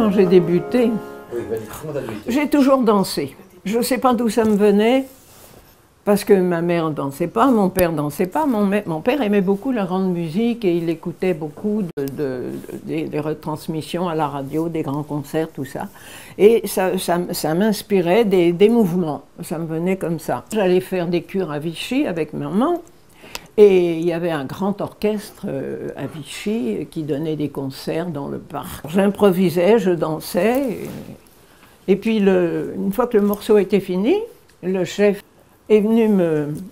comment j'ai débuté? Oui, comment t'as débuté? J'ai toujours dansé. Je ne sais pas d'où ça me venait, parce que ma mère ne dansait pas, mon père ne dansait pas. Mon père aimait beaucoup la grande musique et il écoutait beaucoup des retransmissions à la radio, des grands concerts, tout ça. Et ça m'inspirait des mouvements, ça me venait comme ça. J'allais faire des cures à Vichy avec maman. Et il y avait un grand orchestre à Vichy qui donnait des concerts dans le parc. J'improvisais, je dansais. Et puis, une fois que le morceau était fini, le chef est venu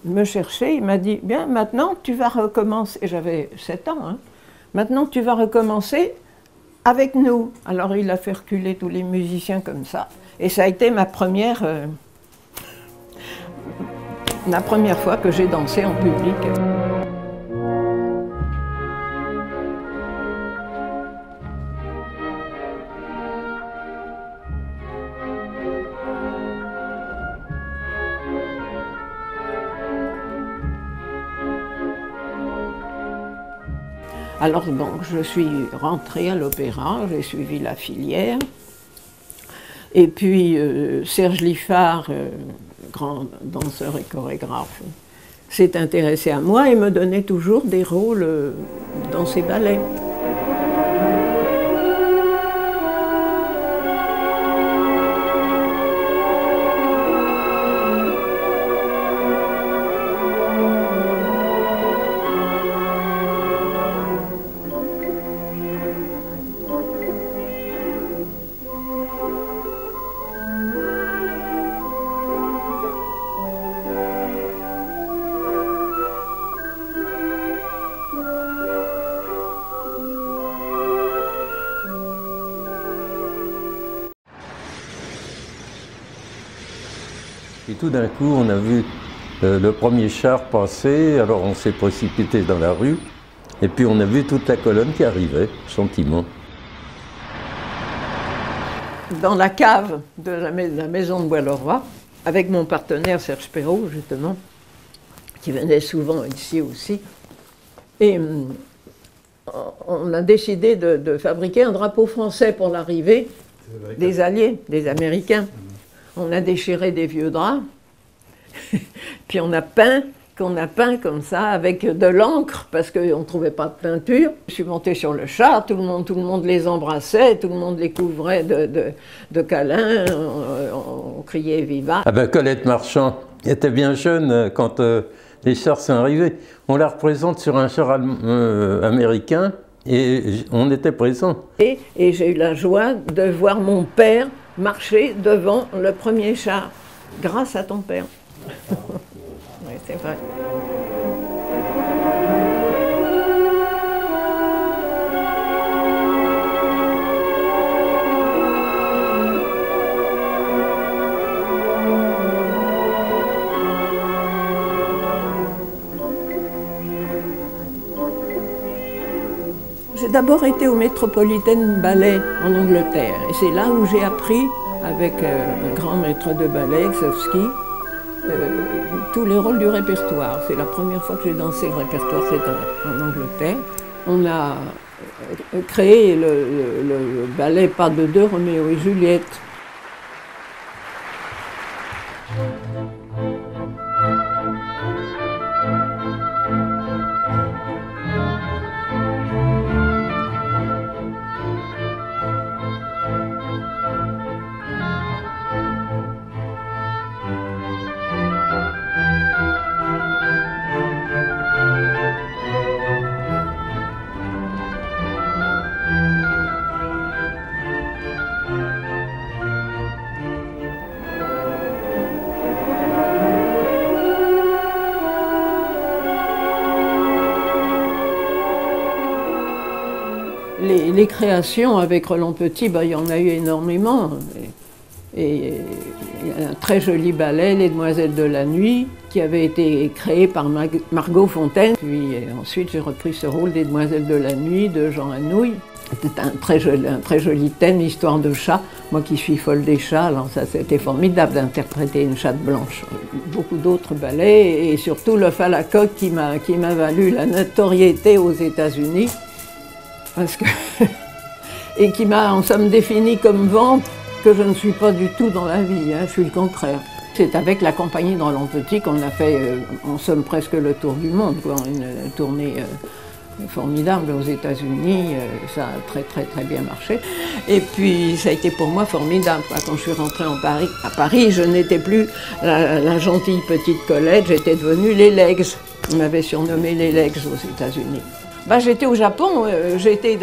me chercher. Il m'a dit, bien, maintenant, tu vas recommencer. Et j'avais 7 ans, hein. Maintenant, tu vas recommencer avec nous. Alors, il a fait reculer tous les musiciens comme ça. Et ça a été la première fois que j'ai dansé en public. Alors bon, je suis rentrée à l'opéra, j'ai suivi la filière. Et puis Serge Liffard, grand danseur et chorégraphe, s'est intéressé à moi et me donnait toujours des rôles dans ses ballets. Et tout d'un coup, on a vu le premier char passer, alors on s'est précipité dans la rue, et puis on a vu toute la colonne qui arrivait, gentiment. Dans la cave de la maison de Bois-le-Roi, avec mon partenaire Serge Perrault, justement, qui venait souvent ici aussi, et on a décidé de fabriquer un drapeau français pour l'arrivée des Alliés, des Américains. On a déchiré des vieux draps, puis on a peint comme ça, avec de l'encre, parce qu'on ne trouvait pas de peinture. Je suis montée sur le char, tout le monde les embrassait, tout le monde les couvrait de câlins, on criait « Viva ». Ah ben Colette Marchand était bien jeune quand les chars sont arrivés. On la représente sur un char américain, et on était présents. Et j'ai eu la joie de voir mon père marcher devant le premier char, grâce à ton père. Oui, c'est vrai. J'ai d'abord été au Metropolitan Ballet en Angleterre, et c'est là où j'ai appris, avec un grand maître de ballet, Ksovsky, tous les rôles du répertoire. C'est la première fois que j'ai dansé le répertoire, c'est en Angleterre. On a créé le ballet Pas de deux, Roméo et Juliette. Les créations avec Roland Petit, il y en a eu énormément. Et il y a un très joli ballet, Les Demoiselles de la Nuit, qui avait été créé par Margot Fontaine. Puis ensuite, j'ai repris ce rôle des Demoiselles de la Nuit de Jean Anouilh. C'était un très joli thème, histoire de chat. Moi qui suis folle des chats, alors ça c'était formidable d'interpréter une chatte blanche. Beaucoup d'autres ballets et surtout Le Falacoque qui m'a valu la notoriété aux États-Unis. Parce que et qui m'a en somme défini comme vent, que je ne suis pas du tout dans la vie, hein, je suis le contraire. C'est avec la compagnie de Roland Petit qu'on a fait en somme presque le tour du monde, quoi, une tournée formidable aux États-Unis, ça a très bien marché. Et puis ça a été pour moi formidable, quoi. Quand je suis rentrée à Paris, je n'étais plus la gentille petite Colette, j'étais devenue les Legs. On m'avait surnommé les Legs aux États-Unis. Ben, j'étais au Japon, j'étais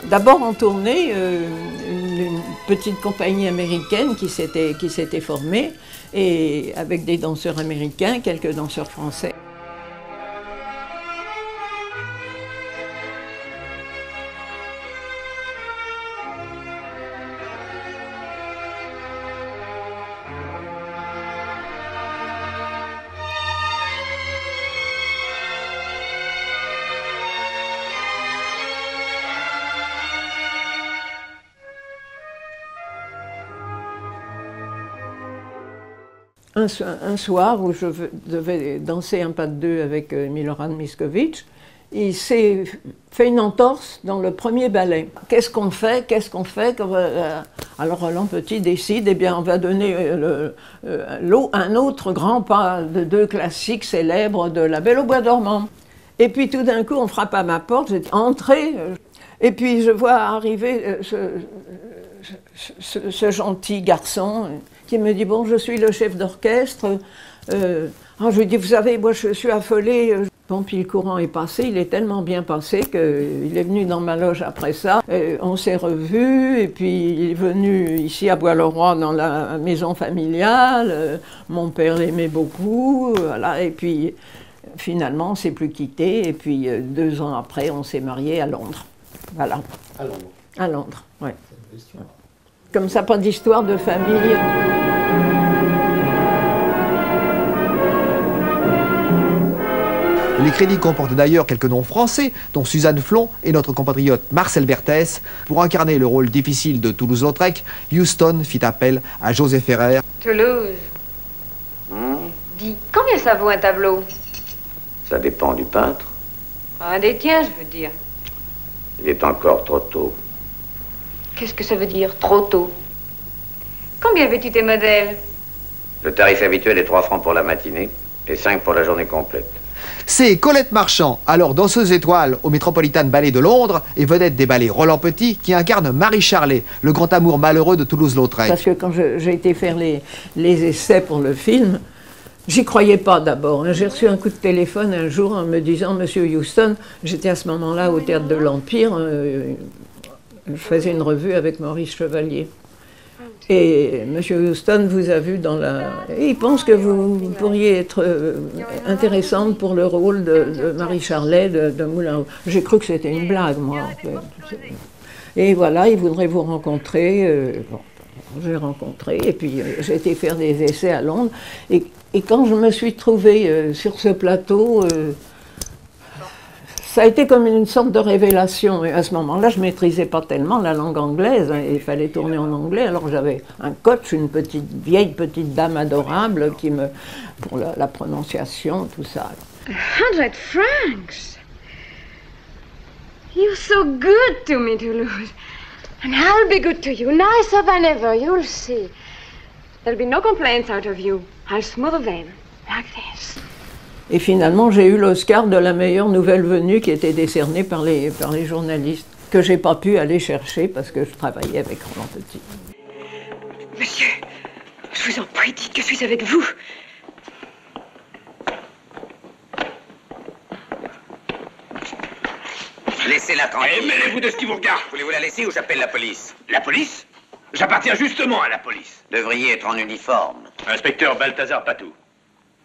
d'abord en tournée, une petite compagnie américaine qui s'était formée, et avec des danseurs américains, quelques danseurs français. Un soir où je devais danser un pas de deux avec Milorad Miskovic, il s'est fait une entorse dans le premier ballet. Qu'est-ce qu'on fait? Alors Roland Petit décide, eh bien on va donner un autre grand pas de deux classiques célèbres de La Belle au bois dormant. Et puis tout d'un coup on frappe à ma porte, j'ai entré, et puis je vois arriver ce gentil garçon qui me dit « Bon, je suis le chef d'orchestre. » Je lui dis « Vous savez, moi je suis affolée. » Bon, puis le courant est passé, il est tellement bien passé qu'il est venu dans ma loge après ça. On s'est revus, et puis il est venu ici à Bois-le-Roi dans la maison familiale. Mon père l'aimait beaucoup, voilà, et puis finalement on ne s'est plus quittés, et puis 2 ans après on s'est mariés à Londres. Voilà. À Londres. À Londres, oui. Comme ça, pas d'histoire de famille. Les crédits comportent d'ailleurs quelques noms français, dont Suzanne Flon et notre compatriote Marcel Berthès. Pour incarner le rôle difficile de Toulouse-Lautrec, Huston fit appel à José Ferrer. Toulouse. Dis, combien ça vaut un tableau? Ça dépend du peintre. Un des tiens, je veux dire. Il est encore trop tôt. Qu'est-ce que ça veut dire, trop tôt? Combien veux-tu tes modèles? Le tarif habituel est 3 francs pour la matinée et 5 pour la journée complète. C'est Colette Marchand, alors danseuse étoile au Metropolitan Ballet de Londres et vedette des ballets Roland Petit, qui incarne Marie Charlet, le grand amour malheureux de Toulouse-Lautrec. Parce que quand j'ai été faire les essais pour le film, j'y croyais pas d'abord. J'ai reçu un coup de téléphone un jour en me disant « Monsieur Huston », j'étais à ce moment-là au Théâtre de l'Empire, je faisais une revue avec Maurice Chevalier. Et M. Huston vous a vu dans la... Et il pense que vous pourriez être intéressante pour le rôle de Marie Charlet de Moulin. J'ai cru que c'était une blague, moi. En fait. Et voilà, il voudrait vous rencontrer. Bon, j'ai rencontré, et puis j'ai été faire des essais à Londres. Et quand je me suis trouvée sur ce plateau... ça a été comme une sorte de révélation. Et à ce moment-là, je ne maîtrisais pas tellement la langue anglaise. Hein, il fallait tourner en anglais. Alors j'avais un coach, une vieille petite dame adorable qui me... pour la prononciation, tout ça. 100 francs! You're so good to me, Toulouse. And I'll be good to you, nicer than ever, you'll see. There'll be no complaints out of you. I'll smooth them, like this. Et finalement, j'ai eu l'Oscar de la meilleure nouvelle venue qui était décernée par les journalistes, que j'ai pas pu aller chercher parce que je travaillais avec Roland Petit. Monsieur, je vous en prie, dites que je suis avec vous. Laissez-la tranquille. Eh, mêlez-vous de ce qui vous regarde. Voulez-vous la laisser ou j'appelle la police? La police? J'appartiens justement à la police. Devriez être en uniforme. Inspecteur Balthazar Patou.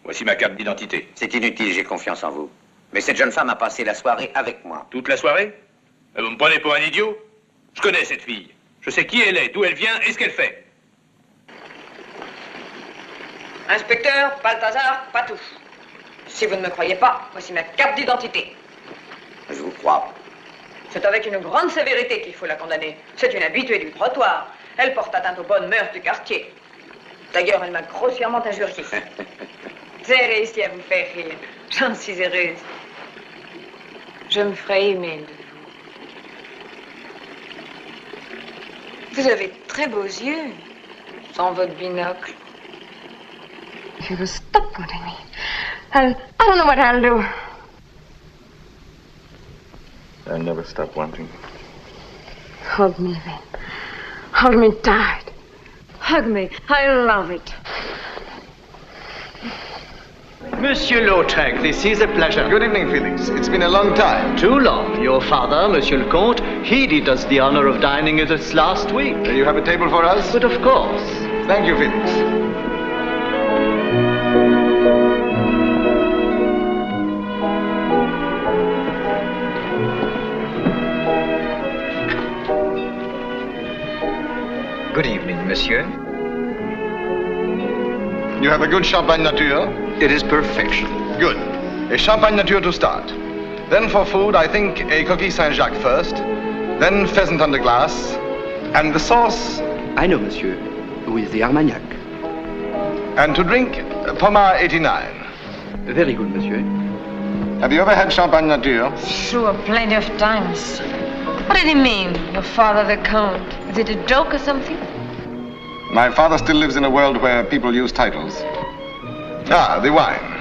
Voici ma carte d'identité. C'est inutile, j'ai confiance en vous. Mais cette jeune femme a passé la soirée avec moi. Toute la soirée? Vous me prenez pour un idiot? Je connais cette fille. Je sais qui elle est, d'où elle vient et ce qu'elle fait. Inspecteur Balthazar Patou. Si vous ne me croyez pas, voici ma carte d'identité. Je vous crois. C'est avec une grande sévérité qu'il faut la condamner. C'est une habituée du trottoir. Elle porte atteinte aux bonnes mœurs du quartier. D'ailleurs, elle m'a grossièrement injuriée. J'ai réussi à vous faire rire. J'en suis heureuse. Je me ferai aimer de Vous avez de très beaux yeux, sans votre binocle. If you will stop wanting me, I don't know what I'll do. I'll never stop wanting. Hug me then. Hug me tight. Hug me. I love it. Monsieur Lautrec, this is a pleasure. Good evening, Felix. It's been a long time. Too long. Your father, Monsieur le Comte, he did us the honor of dining with us last week. You have a table for us? But of course. Thank you, Felix. Good evening, monsieur. You have a good Champagne Nature? It is perfection. Good. A Champagne Nature to start. Then for food, I think a Coquille Saint-Jacques first, then pheasant under glass, and the sauce... I know, monsieur. With the Armagnac. And to drink, Pommard 89. Very good, monsieur. Have you ever had Champagne Nature? Sure, plenty of times. What did he mean, your father the Count? Is it a joke or something? My father still lives in a world where people use titles. Ah, the wine.